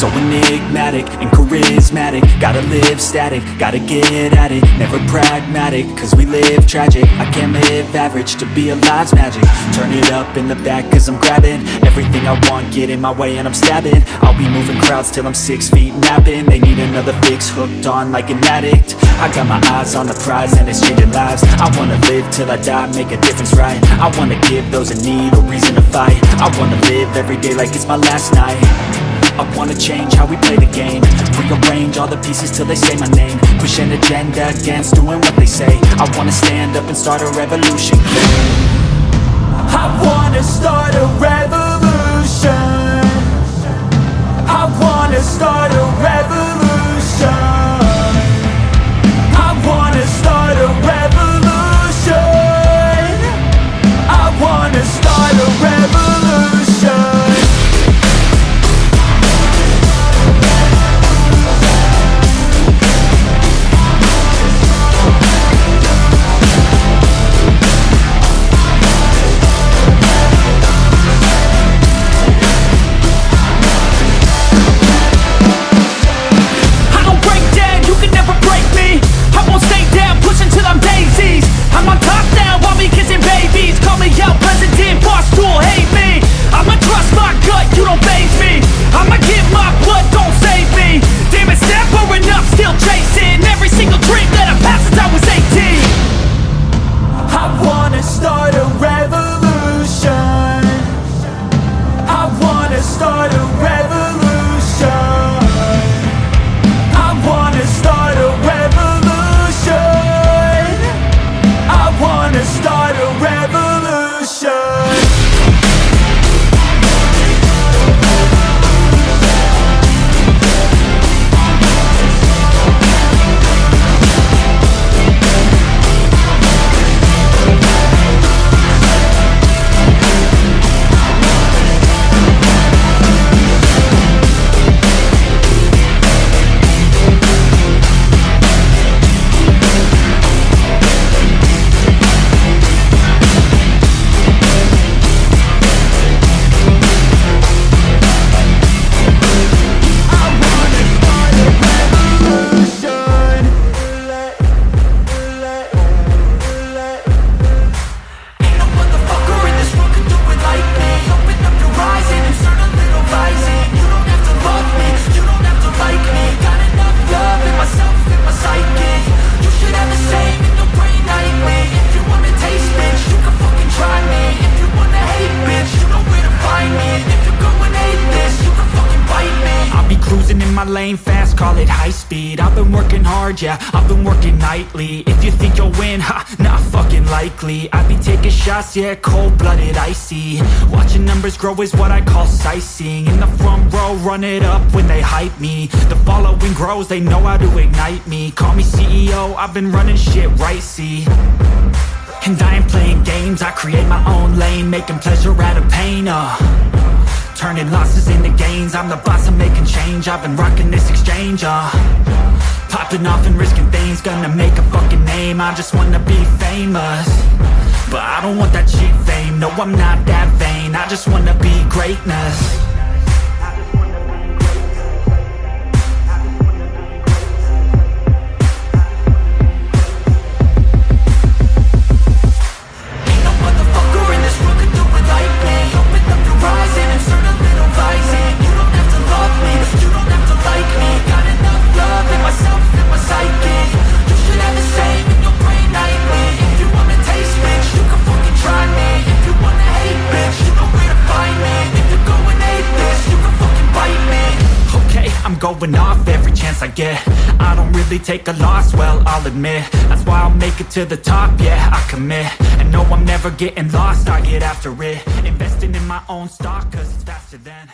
So enigmatic and charismatic, gotta live static, gotta get at it, never pragmatic, cause we live tragic. I can't live average, to be alive's magic. Turn it up in the back cause I'm grabbing everything I want, get in my way and I'm stabbing. I'll be moving crowds till I'm 6 feet napping. They need another fix, hooked on like an addict. I got my eyes on the prize and it's changing lives. I wanna live till I die, make a difference, right? I wanna give those in need a reason to fight. I wanna live every day like it's my last night. I wanna change how we play the game, rearrange all the pieces till they say my name, push an agenda against doing what they say. I wanna stand up and start a revolution. I wanna start a revolution. I wanna start a revolution. I wanna start a revolution. I wanna start a revolution. Lane fast, call it high speed. I've been working hard, yeah, I've been working nightly. If you think you'll win, ha, not fucking likely. I be taking shots, yeah, cold-blooded, icy. Watching numbers grow is what I call sightseeing. In the front row, run it up when they hype me. The following grows, they know how to ignite me. Call me CEO, I've been running shit right, see. And I ain't playing games, I create my own lane, making pleasure out of pain, turning losses into gains. I'm the boss, I'm making change. I've been rocking this exchange, popping off and risking things. Gonna make a fucking name. I just wanna be famous, but I don't want that cheap fame. No, I'm not that vain. I just wanna be greatness. Going off every chance I get. I don't really take a loss, well, I'll admit. That's why I'll make it to the top, yeah, I commit. And no, I'm never getting lost, I get after it. Investing in my own stock, cause it's faster than